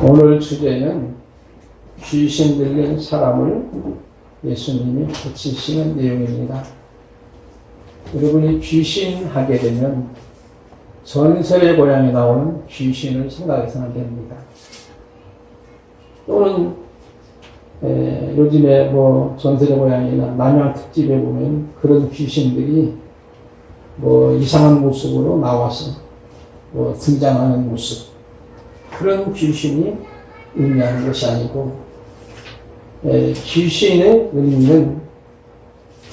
오늘 주제는 귀신 들린 사람을 예수님이 고치시는 내용입니다. 여러분이 귀신 하게 되면 전설의 고향에 나오는 귀신을 생각해서는 됩니다. 또는 요즘에 전설의 고향이나 남양 특집에 보면 그런 귀신들이 이상한 모습으로 나와서 등장하는 모습, 그런 귀신이 의미하는 것이 아니고, 귀신의 의미는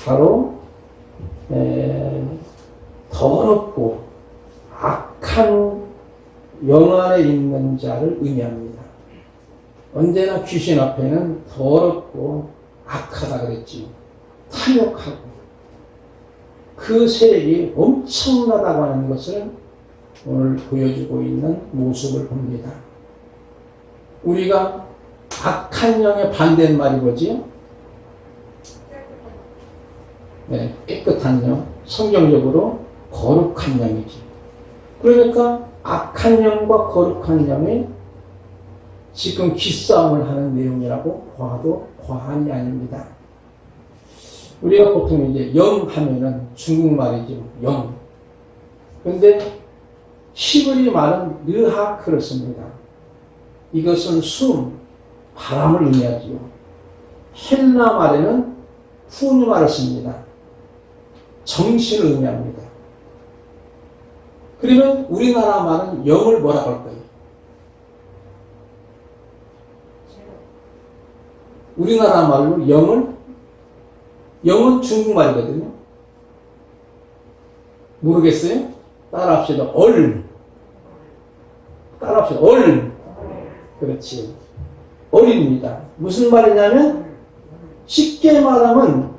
바로 더럽고 악한 영 안에 있는 자를 의미합니다. 언제나 귀신 앞에는 더럽고 악하다 그랬지요. 탐욕하고 그 세력이 엄청나다고 하는 것을 오늘 보여주고 있는 모습을 봅니다. 우리가 악한 영의 반대는 말이 뭐지요? 깨끗한 영, 성경적으로 거룩한 영이지. 그러니까 악한 영과 거룩한 영이 지금 기싸움을 하는 내용이라고 봐도 과언이 아닙니다. 우리가 보통 이제 영 하면은 중국말이죠. 영. 그런데 히브리 말은 르하크를 씁니다. 이것은 숨, 바람을 의미하지요. 헬라 말에는 푸뉴마를 씁니다. 정신을 의미합니다. 그러면 우리나라 말은 영을 뭐라고 할까요? 우리나라 말로 영은 중국말이거든요. 모르겠어요? 따라합시다. 따라합시다. 그렇지. 어린입니다. 무슨 말이냐면, 쉽게 말하면,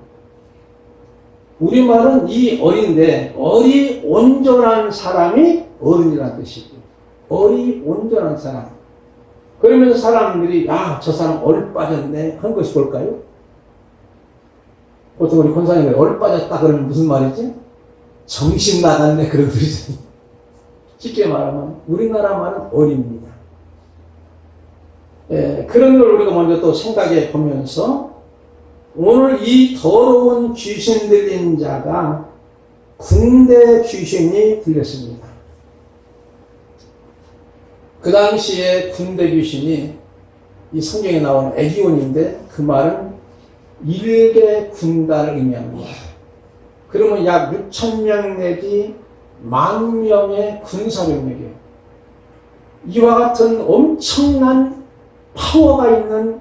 우리말은 이 어린데, 어리 온전한 사람이 어른이라는 뜻이고, 어리 온전한 사람. 그러면서 사람들이, 저 사람 얼 빠졌네, 한 것이 뭘까요? 보통 우리 권사님들 얼 빠졌다 그러면 무슨 말이지? 정신 나갔네, 그런 뜻이죠. 쉽게 말하면, 우리나라 말은 어린입니다. 그런 걸 우리가 먼저 또 생각해 보면서, 오늘 이 더러운 귀신 들린 자가 군대 귀신이 들렸습니다. 그 당시에 군대 귀신이 이 성경에 나오는 에기온인데 그 말은 일개 군단을 의미합니다. 그러면 약 6,000명 내지 10,000명의 군사병력이에요. 이와 같은 엄청난 파워가 있는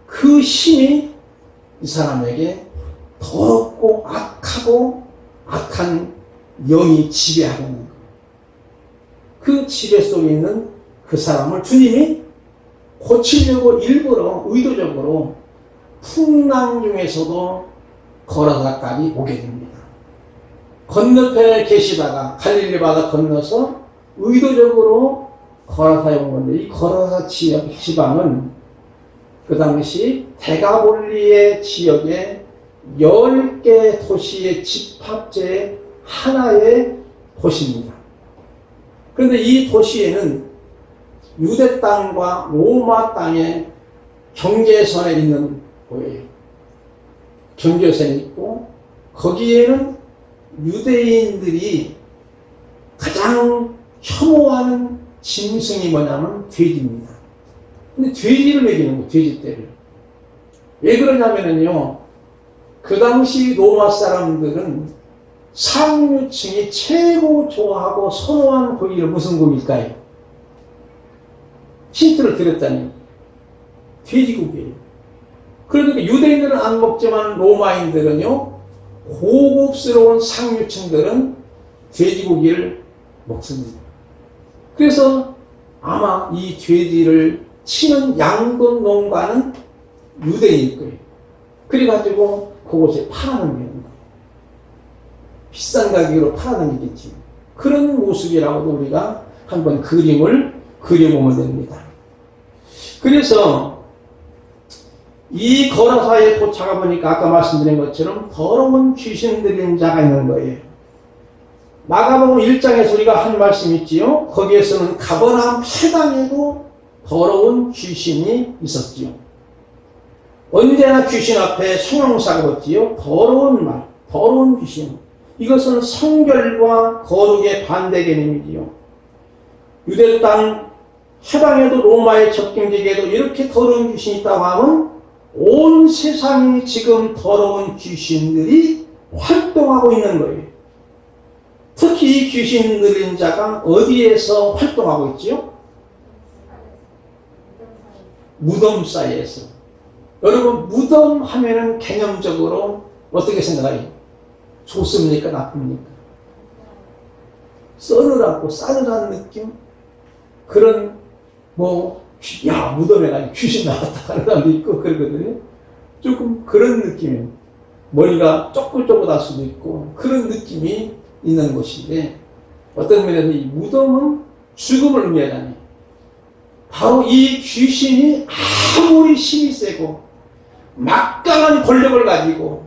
그 힘이 이 사람에게 더럽고 악하고 악한 영이 지배하고 있는 거예요. 그 지배 속에 있는 그 사람을 주님이 고치려고 일부러 의도적으로 풍랑 중에서도 거라사까지 오게 됩니다. 건너편에 계시다가 갈릴리 바다 건너서 의도적으로 거라사에 온 건데, 이 거라사 지방은 그 당시 데가볼리의 지역에 10개 도시의 집합체의 하나의 도시입니다. 그런데 이 도시에는 유대 땅과 로마 땅의 경계선에 있는 거예요. 경계선이 있고, 거기에는 유대인들이 가장 혐오하는 짐승이 뭐냐면 돼지입니다. 근데 돼지를 먹이는 거예요, 돼지떼를. 왜 그러냐면요, 그 당시 로마 사람들은 상류층이 최고 좋아하고 선호한 고기를 무슨 고기일까요? 힌트를 드렸다니, 돼지고기예요. 그러니까 유대인들은 안 먹지만 로마인들은요, 고급스러운 상류층들은 돼지고기를 먹습니다. 그래서 아마 이 돼지를 치는 양돈 농가는 유대인일 거예요. 그래가지고 그곳에 팔아는 거예요. 비싼 가격으로 팔아다니겠지. 그런 모습이라고도 우리가 한번 그림을 그려보면 됩니다. 그래서 이 거라사에 도착해 보니까 아까 말씀드린 것처럼 더러운 귀신 들린 자가 있는 거예요. 마가복음 1장에서 우리가 한 말씀 있지요. 거기에서는 가버나움 회당에도 더러운 귀신이 있었지요. 언제나 귀신 앞에 송영사가 없지요. 더러운 말, 더러운 귀신. 이것은 성결과 거룩의 반대 개념이지요. 유대 땅 해방에도 로마의 적경지기에도 이렇게 더러운 귀신이 있다고 하면 온 세상이 지금 더러운 귀신들이 활동하고 있는 거예요. 특히 이 귀신 들린 자가 어디에서 활동하고 있지요? 무덤 사이에서. 여러분, 무덤 하면은 개념적으로 어떻게 생각해요? 좋습니까? 나쁩니까? 썰으라고 싸늘한 느낌? 그런 야, 무덤에 가니 귀신 나왔다 하는 사람도 있고 그러거든요. 조금 그런 느낌이에요. 머리가 쪼글쪼글할 수도 있고 그런 느낌이 있는 곳인데, 어떤 면에서 이 무덤은 죽음을 의미하잖아요. 바로 이 귀신이 아무리 힘이 세고 막강한 권력을 가지고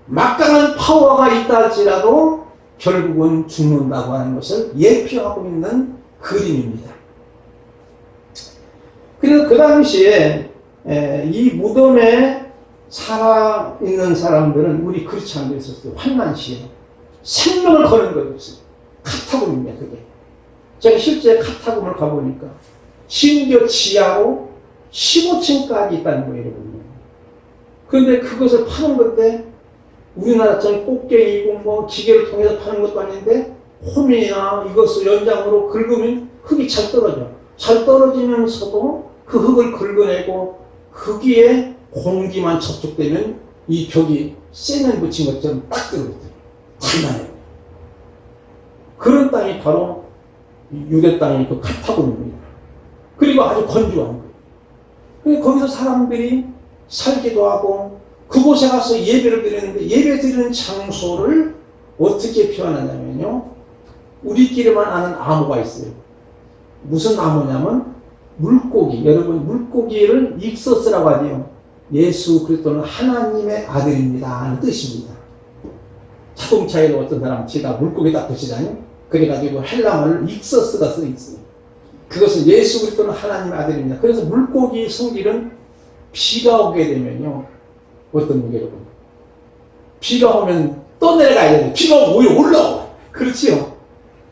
막강한 파워가 있다 할지라도 결국은 죽는다고 하는 것을 예표하고 있는 그림입니다. 그래서 그 당시에 이 무덤에 살아있는 사람들은 우리 크리스찬도 있었어요. 환난 시에 생명을 거는 거였어요. 카타콤입니다. 그게. 제가 실제 카타콤을 가보니까 심지어 지하로 15층까지 있다는 거예요. 그런데 그것을 파는 건데 우리나라처럼 꽃게이고 기계를 통해서 파는 것도 아닌데 홈이나 이것을 연장으로 긁으면 흙이 잘 떨어져. 잘 떨어지면서도 그 흙을 긁어내고 거기에 공기만 접촉되면 이 벽이 세면 붙인 것처럼 딱 들어오거든요. 장난해요. 그런 땅이 바로 유대 땅이 그 카타콤입니다. 그리고 아주 건조한 거예요. 거기서 사람들이 살기도 하고 그곳에 가서 예배를 드리는데, 예배 드리는 장소를 어떻게 표현하냐면요, 우리끼리만 아는 암호가 있어요. 무슨 암호냐면 물고기. 여러분, 물고기를 익서스라고 하네요. 예수 그리스도는 하나님의 아들입니다 하는 뜻입니다. 자동차에도 어떤 사람 지가 물고기다 뜻이잖아요. 그래가지고 헬라말로 익서스가 써 있어요. 그것은 예수 그리스도는 하나님의 아들입니다. 그래서 물고기 성질은 비가 오게 되면요, 어떤 게 여러분, 비가 오면 떠내려가야 되는데 비가 오면 오히려 올라와. 그렇지요?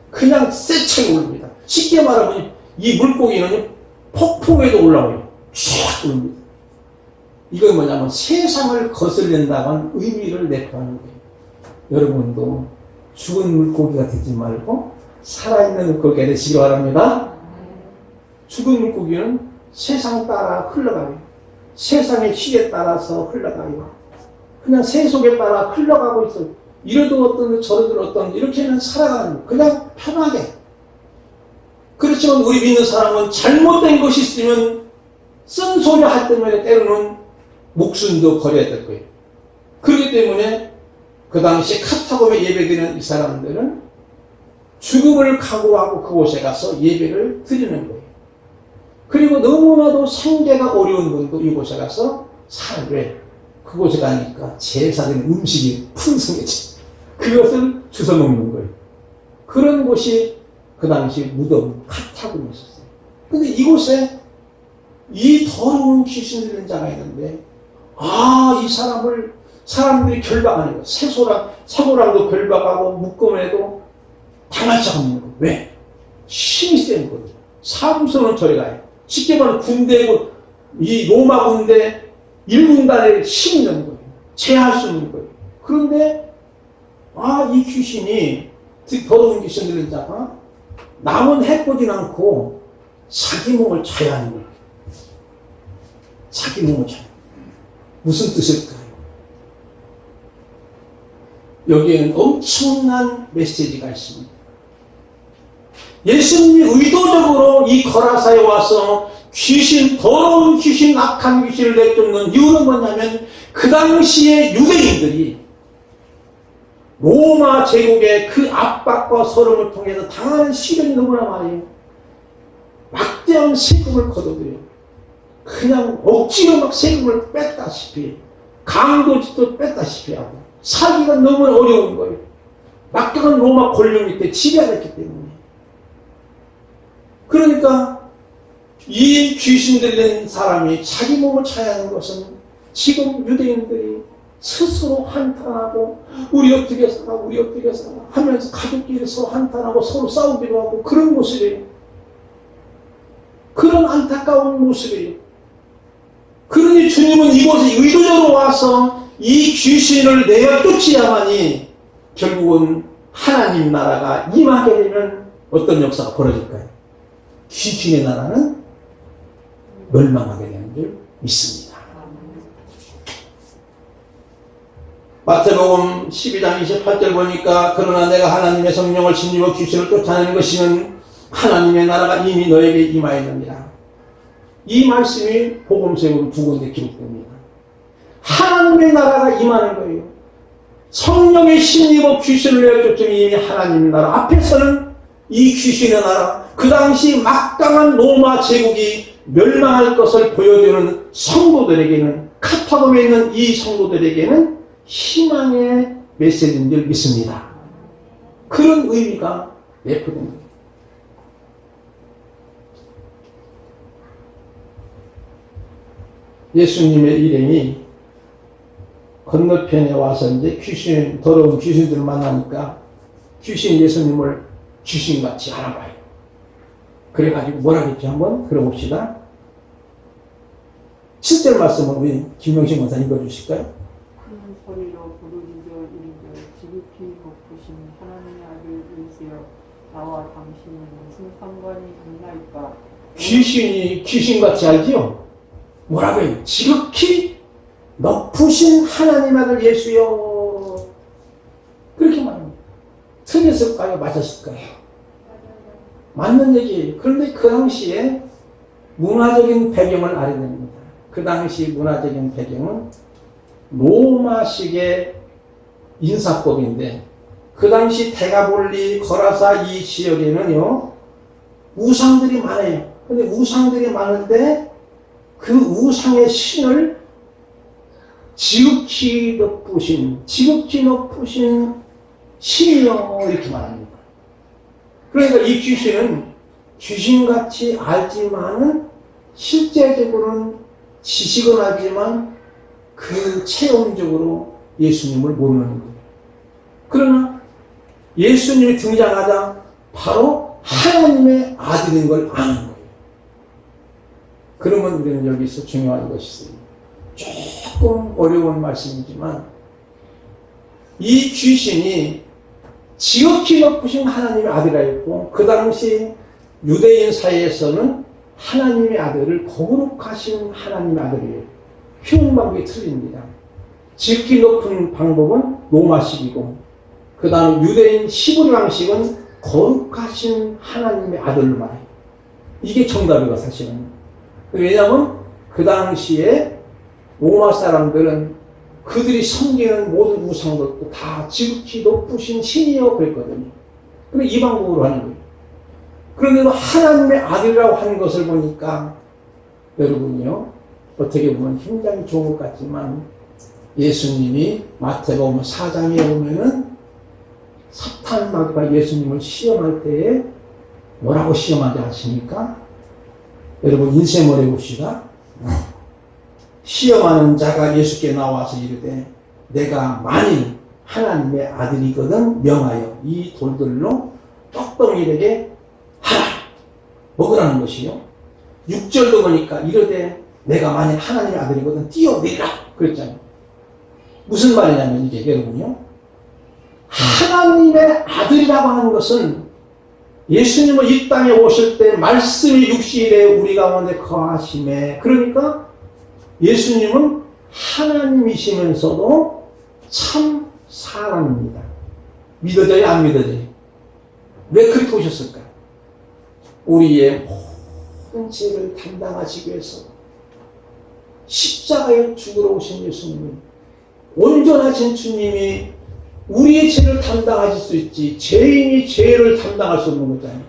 그냥 세차게 오릅니다. 쉽게 말하면 이 물고기는 폭풍에도 올라와요. 쫙 오릅니다. 이건 뭐냐면 세상을 거슬린다는 의미를 내포하는 거예요. 여러분도 죽은 물고기가 되지 말고 살아있는 물고기가 되시기 바랍니다. 죽은 물고기는 세상 따라 흘러가요. 세상의 시에 따라서 흘러가요. 그냥 세속에 따라 흘러가고 있어요. 이래도 어떤 저래도 어떤 이렇게는 살아가는 거예요. 그냥 편하게. 그렇지만 우리 믿는 사람은 잘못된 것이 있으면 쓴소리 할 때마다 때로는 목숨도 버려야 될 거예요. 그렇기 때문에 그 당시 카타콤에 예배드리는 이 사람들은 죽음을 각오하고 그곳에 가서 예배를 드리는 거예요. 그리고 너무나도 생계가 어려운 분도 이곳에 가서 살래. 그곳에 가니까 제사된 음식이 풍성해져. 그것을 주워 먹는 거예요. 그런 곳이 그 당시 무덤 카타콤이었어요. 근데 이곳에 이 더러운 귀신 들린 자가 있는데, 이 사람을 사람들이 결박하는 거예요. 사고랑도 결박하고 묶음에도 당할 자가 없는 거예요. 왜? 힘이 센 거예요. 삼손은 저리 가요. 쉽게 말하면 군대고 이 로마 군대 1군단에 힘이 있는 거예요. 제할 수 있는 거예요. 그런데 이 귀신이, 즉 더러운 귀신 들린 자가 남은 해코진 않고 자기 몸을 쳐야 하는 거예요. 자기 몸을 쳐야. 무슨 뜻일까요? 여기에는 엄청난 메시지가 있습니다. 예수님이 의도적으로 이 거라사에 와서 더러운 귀신, 악한 귀신을 내쫓는 이유는 뭐냐면, 그 당시에 유대인들이 로마 제국의 그 압박과 서름을 통해서 당하는 시련이 너무나 많아요. 막대한 세금을 걷어들여요. 그냥 억지로 막 세금을 뺐다시피, 강도짓도 뺐다시피 하고, 살기가 너무나 어려운 거예요. 막강한 로마 권력 밑에 지배가 됐기 때문에. 그러니까 이 귀신 들린 사람이 자기 몸을 차지하는 것은 지금 유대인들이 스스로 한탄하고 우리 어떻게 살아 하면서 가족끼리 서로 한탄하고 서로 싸우기도 하고 그런 모습이에요. 그런 안타까운 모습이에요. 그러니 주님은 이곳에 의도적으로 와서 이 귀신을 내어 쫓아야만이 결국은 하나님 나라가 임하게 되면 어떤 역사가 벌어질까요? 귀신의 나라는 멸망하게 되는 줄 믿습니다. 마태복음 12장 28절 보니까 그러나 내가 하나님의 성령을 힘입어 귀신을 쫓아내는 것이면 하나님의 나라가 이미 너에게 임하였느니라. 이 말씀이 복음서에 보면 두 군데 기록됩니다. 하나님의 나라가 임하는 거예요. 성령의 힘입어 귀신을 내어 쫓으면 이미 하나님의 나라. 앞에서는 이 귀신의 나라, 그 당시 막강한 로마 제국이 멸망할 것을 보여주는 성도들에게는, 카타콤에 있는 이 성도들에게는 희망의 메시지인 줄 믿습니다. 그런 의미가 내포됩니다. 예수님의 일행이 건너편에 와서 이제 더러운 귀신들을 만나니까 귀신 예수님을 귀신같이 알아봐요. 그래가지고 뭐라 그랬지 한번 들어봅시다. 7절 말씀을 우리 김명식 원사 읽어주실까요? 큰 소리로 부르짖어 이르되 지극히 높으신 하나님의 아들 예수여 나와 당신은 무슨 상관이 있나이까. 귀신이 귀신같이 알지요? 뭐라고 해요? 지극히 높으신 하나님 아들 예수여. 그렇게 말합니다. 틀렸을까요? 맞았을까요? 맞는 얘기예요. 그런데 그 당시에 문화적인 배경을 알아야 됩니다. 그 당시 문화적인 배경은 로마식의 인사법인데 그 당시 데가볼리, 거라사 이 지역에는요 우상들이 많아요. 근데 우상들이 많은데 그 우상의 신을 지극히 높으신 신이요 이렇게 말합니다. 그러니까 이 귀신은 귀신같이 알지만은 실제적으로는 지식은 알지만 그 체험적으로 예수님을 모르는 거예요. 그러나 예수님이 등장하자 바로 하나님의 아들인 걸 아는 거예요. 그러면 우리는 여기서 중요한 것이 있어요. 조금 어려운 말씀이지만 이 귀신이 지극히 높으신 하나님의 아들이었고 그 당시 유대인 사회에서는 하나님의 아들을 거룩하신 하나님의 아들이에요. 표현 방법이 틀립니다. 지극히 높은 방법은 로마식이고 그 다음 유대인 히브리 방식은 거룩하신 하나님의 아들을 말해요. 이게 정답이고 사실은. 왜냐하면 그 당시에 로마 사람들은 그들이 섬기는 모든 우상들도 다 지극히 높으신 신이요 그랬거든요. 그런데 이 방법으로 하는 거예요. 그런데도 하나님의 아들이라고 하는 것을 보니까 여러분요 어떻게 보면 굉장히 좋은 것 같지만 예수님이 마태복음 4장에 보면은 사탄 마귀가 예수님을 시험할 때에 뭐라고 시험하지 않습니까? 여러분 인쇄물 해봅시다. 시험하는 자가 예수께 나와서 이르되 내가 만일 하나님의 아들이거든 명하여 이 돌들로 떡덩이에게 하라 먹으라는 것이요. 6절도 보니까 이르되 내가 만일 하나님의 아들이거든 뛰어내리라 그랬잖아요. 무슨 말이냐면 이게 여러분요 하나님의 아들이라고 하는 것은 예수님은 이 땅에 오실 때 말씀이 육신에 우리 가운데 거하심에 그러니까 예수님은 하나님이시면서도 참 사람입니다. 믿어져요? 안 믿어져요? 왜 그렇게 오셨을까? 우리의 모든 죄를 담당하시기 위해서 십자가에 죽으러 오신 예수님이 온전하신 주님이 우리의 죄를 담당하실 수 있지 죄인이 죄를 담당할 수 없는 거잖아요.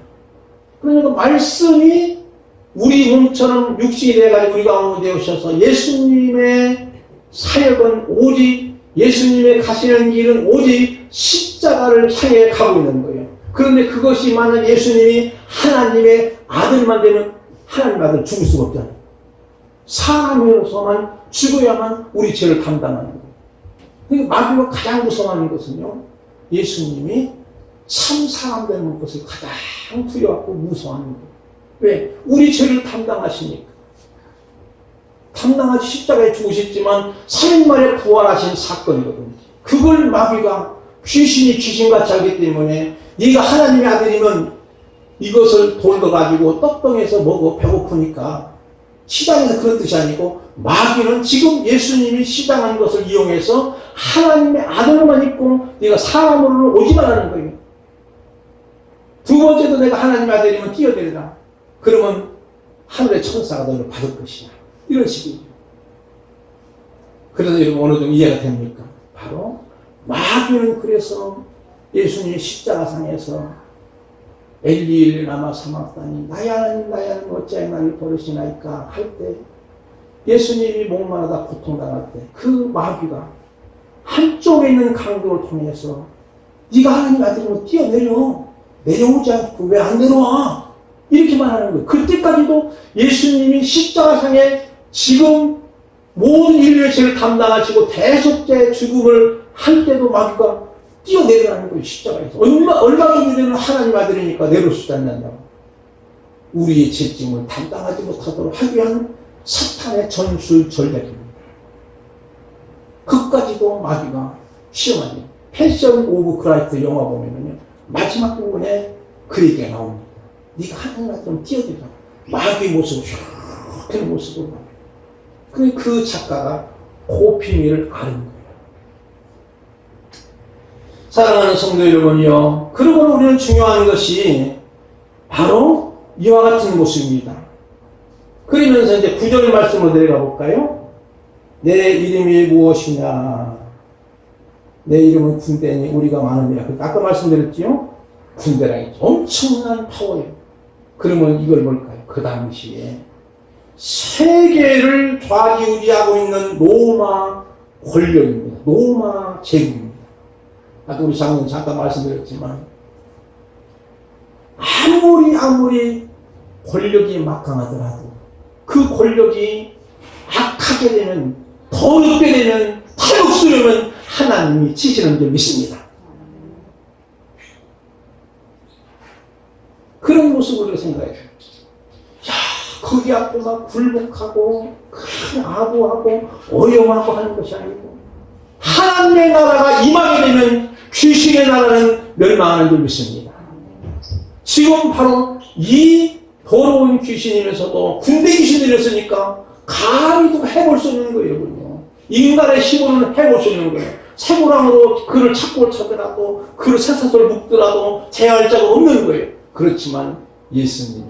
그러니까 말씀이 우리 몸처럼 육신이 돼가지고 우리 가운데 오셔서 예수님의 사역은 오직 예수님의 가시는 길은 오직 십자가를 향해 가고 있는 거예요. 그런데 그것이 만약 예수님이 하나님의 아들만 되면 하나님 아들 죽을 수가 없잖아요. 사람으로서만 죽어야만 우리 죄를 감당하는 거예요. 그러니까 마귀가 가장 무서워하는 것은요, 예수님이 참 사람 되는 것을 가장 두려워하고 무서워하는 거예요. 왜? 우리 죄를 담당하시니까. 담당하시 십자가에 죽으셨지만 3일 만에 부활하신 사건이거든요. 그걸 마귀가 귀신이 귀신같이 알기 때문에 네가 하나님의 아들이면 이것을 돌로 가지고 떡덩이에서 먹어 배고프니까, 시장에서 그런 뜻이 아니고 마귀는 지금 예수님이 시장한 것을 이용해서 하나님의 아들만 있고 네가 사람으로 오지 말라는 거예요. 두 번째도 내가 하나님의 아들이면 뛰어내리라. 그러면 하늘의 천사가 너를 받을 것이야. 이런 식이에요. 그래서 여러분 어느 정도 이해가 됩니까? 바로 마귀는 그래서 예수님이 십자가상에서 엘리 라마 사막다니 나의 하나님 나의 하나님 어찌하여 나를 버리시나이까 할 때, 예수님이 목마르다 고통당할 때 그 마귀가 한쪽에 있는 강도를 통해서 네가 하나님 아들이면 뛰어내려, 내려오지 않고 왜 안 내려와, 이렇게 말하는 거예요. 그때까지도 예수님이 십자가상에 지금 모든 인류의 죄를 담당하시고 대속죄의 죽음을 할 때도 마귀가 뛰어내려가는 거예요. 십자가에서. 얼마 전에 되는 하나님 아들이니까 내려올 수 있다고. 우리의 죄짐을 담당하지 못하도록 하기 위한 사탄의 전술 전략입니다. 그까지도 마귀가 시험하니, 패션 오브 크라이스트 영화 보면은요, 마지막 부분에 그 얘기가 나옵니다. 네가 하나님 아들은 뛰어들라. 마귀의 모습을 쫙 하는 모습으로. 그 작가가 그 비밀을 아는 거예요. 사랑하는 성도 여러분이요, 그러고 우리는 중요한 것이 바로 이와 같은 모습입니다. 그러면서 이제 9절 말씀으로 내려가 볼까요? 내 이름이 무엇이냐? 내 이름은 군대니 우리가 많으냐? 아까 말씀드렸지요? 군대라니 엄청난 파워예요. 그러면 이걸 뭘까요? 그 당시에 세계를 좌지우지하고 있는 로마 권력입니다. 로마 제국입니다. 아까 우리 장로님 잠깐 말씀드렸지만, 아무리 권력이 막강하더라도 그 권력이 악하게 되면, 더럽게 되면, 탈옥수려면 하나님이 치시는 줄 믿습니다. 그런 모습으로 생각해요. 거기 앞에 막 굴복하고 큰 아부하고 어영하고 하는 것이 아니고, 하나님의 나라가 임하게 되면 귀신의 나라는 멸망하는 줄 믿습니다. 지금 바로 이 더러운 귀신이면서도 군대 귀신이었으니까 감히도 해볼 수 없는 거예요. 여러분요. 인간의 힘으로는 해볼 수 없는 거예요. 쇠고랑으로 그를 찾고 찾더라도, 그를 쇠사슬 묶더라도 제할 자가 없는 거예요. 그렇지만 예수님,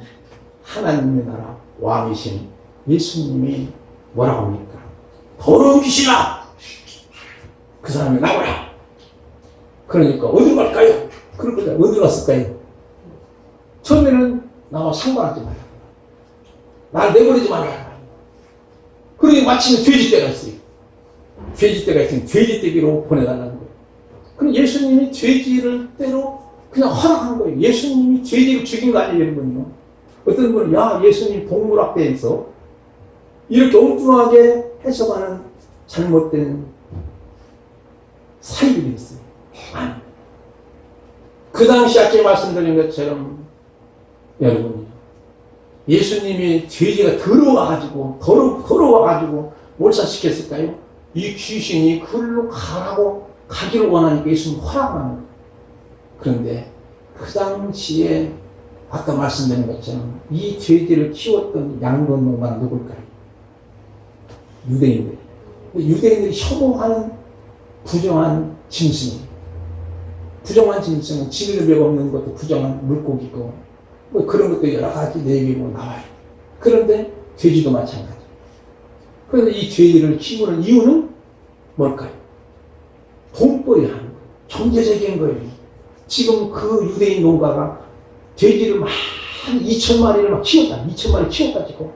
하나님의 나라 왕이신 예수님이 뭐라고 합니까? 더러운 귀신아, 그 사람이 나오라. 그러니까 어디로 갈까요? 그럴 거죠. 어디로 갔을까요? 처음에는 나와 상관하지 마라. 날 내버리지 마라. 그러니 마침 돼지떼가 있어요. 돼지떼가 있으면 돼지떼기로 보내달라는 거예요. 그럼 예수님이 돼지를 때로 그냥 허락한 거예요. 예수님이 돼지를 죽인 거 아니에요, 여러분요. 어떤 분은 야, 예수님 동물학대에서 이렇게 엉뚱하게 해석하는 잘못된 사이들이 있어요. 아니, 그 당시 아까 말씀드린 것처럼 여러분, 예수님이 돼지가 더러워가지고 더러워가지고 몰살시켰을까요? 이 귀신이 그걸로 가기를 원하니까 예수님 허락하는 거예요. 그런데 그 당시에 아까 말씀드린 것처럼 이 돼지를 키웠던 양곤농가는 누굴까요? 유대인들. 유대인들이 혐오하는 부정한 짐승이에요. 부정한 짐승은 지능력 없는 것도 부정한 물고기고, 뭐 그런 것도 여러 가지 내용이 나와요. 그런데 돼지도 마찬가지. 그런데 이 돼지를 키우는 이유는 뭘까요? 돈벌이 하는 거예요. 경제적인 거예요. 지금 그 유대인 농가가 돼지를 막 2,000마리를 막 키웠다. 2,000마리 키워가지고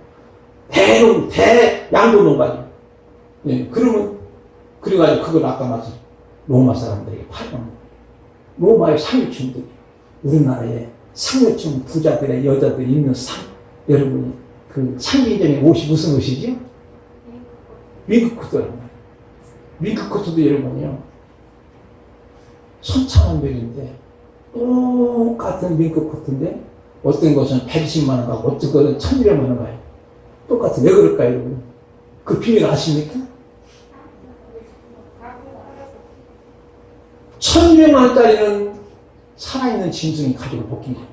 대양도 농가죠. 예, 그러면 그래가지고 그걸 아까 말씀 로마 사람들에게 팔는 거예요. 로마의 상류층들이, 우리나라의 상류층 부자들의 여자들이 있는 상, 여러분이 그 상징적인 옷이 무슨 옷이죠? 윙크코트라는 거예요. 윙크코트도 여러분요, 천차만별인데, 똑같은 윙크코트인데, 어떤 것은 120만 원 가고, 어떤 것은 1200만 원 가요. 똑같은, 왜 그럴까요, 여러분? 그 비밀 아십니까? 1200만 원짜리는 살아있는 짐승이 가죽을 벗긴 거예요.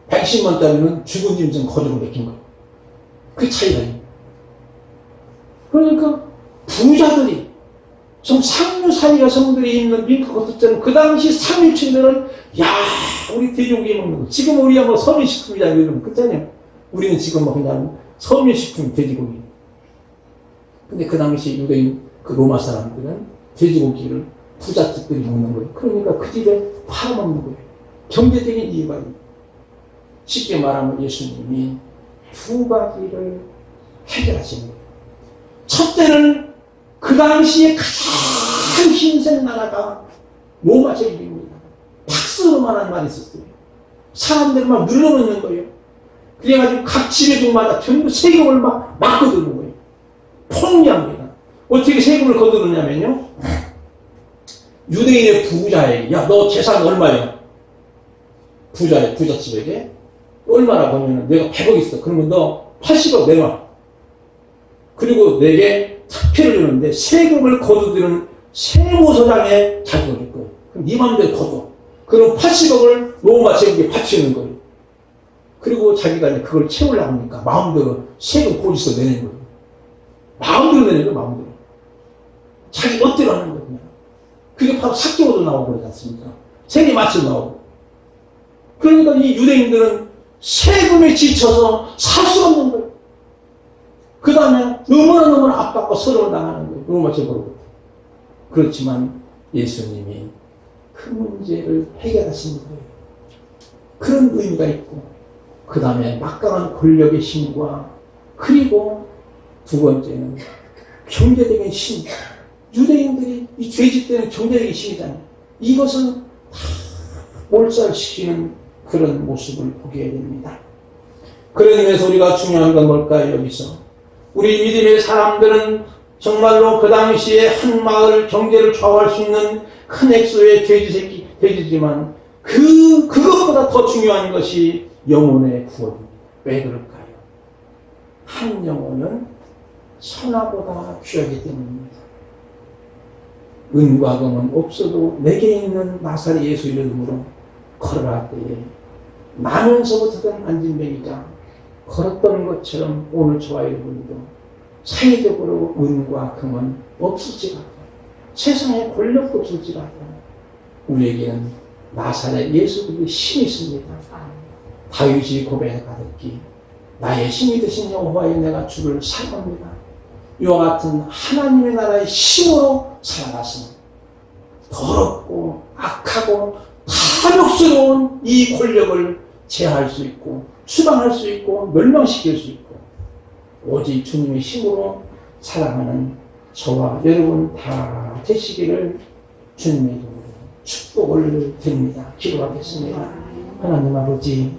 110만 원짜리는 죽은 짐승 가죽을 벗긴 거예요. 그 차이가 있는 거예요. 그러니까 부자들이 좀 상류 사회 여성들이 입는 윙크코트처럼 그 당시 상류층들은 야 우리 돼지고기 먹는 거 지금 우리야 뭐 서민식품이잖아요. 여러분 그렇잖아요. 우리는 지금 뭐 그냥 서민식품 돼지고기. 근데 그 당시 유대인 그 로마 사람들은 돼지고기를 부잣집들이 먹는 거예요. 그러니까 그 집에 팔아먹는 거예요. 경제적인 이유가 있는. 쉽게 말하면 예수님이 두 가지를 해결하시는 거예요. 첫째는 그 당시에 가장 힘센 나라가 로마 제국입니다. 박스로만한 말이 있었어요. 사람들 막 눌러놓는 거예요. 그래가지고 각 지배국마다 전부 세금을 막 거두는 거예요. 폭리합니다. 어떻게 세금을 거두느냐면요. 유대인의 부자에게, 야, 너 재산 얼마야? 부잣집에게. 얼마나 보면은 내가 100억 있어. 그러면 너 80억 내놔. 그리고 내게 특혜를 주는데 세금을 거두드리는 세무서장에 자격을 줄 거예요. 그럼 네 맘대로 거둬. 그럼 80억을 로마 제국에 바치는 거예요. 그리고 자기가 이제 그걸 채우려고 하니까 마음대로 세금 고지서 내는 거예요. 마음대로 내는 거예요, 마음대로. 자기 멋대로 하는 거예요, 그냥. 그게 바로 사개오도 나오고 그러지 않습니까? 세리 마치 나오고. 그러니까 이 유대인들은 세금에 지쳐서 살 수 없는 거예요. 그 다음에 너무나 압박과 서러움을 당하는 거예요. 로마 제국으로부터. 그렇지만 예수님이 그 문제를 해결하신 거예요. 그런 의미가 있고, 그 다음에 막강한 권력의 힘과, 그리고 두 번째는 경제적인 힘. 유대인들이 이 죄짓 때는 경제적인 힘이잖아요. 이것을 다 몰살시키는 그런 모습을 보게 됩니다. 그런 의미에서 우리가 중요한 건 뭘까요, 여기서? 우리 믿음의 사람들은 정말로 그 당시에 한 마을 경제를 좌우할 수 있는 큰 액수의 돼지지만 그것보다 더 중요한 것이 영혼의 구원입니다. 왜 그럴까요? 한 영혼은 천하보다 귀하기 때문입니다. 은과 금은 없어도 내게 있는 나사렛 예수 이름으로 걸어갈 때에 나면서부터든 안진뱅이가 걸었던 것처럼 오늘 저와 여러분도 사회적으로 은과 금은 없을지라도 세상에 권력도 없을지라도 우리에게는 나사렛 예수 그리스도의 힘이 있습니다. 다윗이 고백하였기 나의 힘이 되신 여호와여 내가 주를 사랑합니다. 이와 같은 하나님의 나라의 힘으로 살아가서 더럽고 악하고 탐욕스러운 이 권력을 제어할 수 있고 추방할 수 있고 멸망시킬 수 있고 오직 주님의 힘으로 살아가는 저와 여러분 다 되시기를 주님의 이름으로 축복을 드립니다. 기도하겠습니다. 하나님 아버지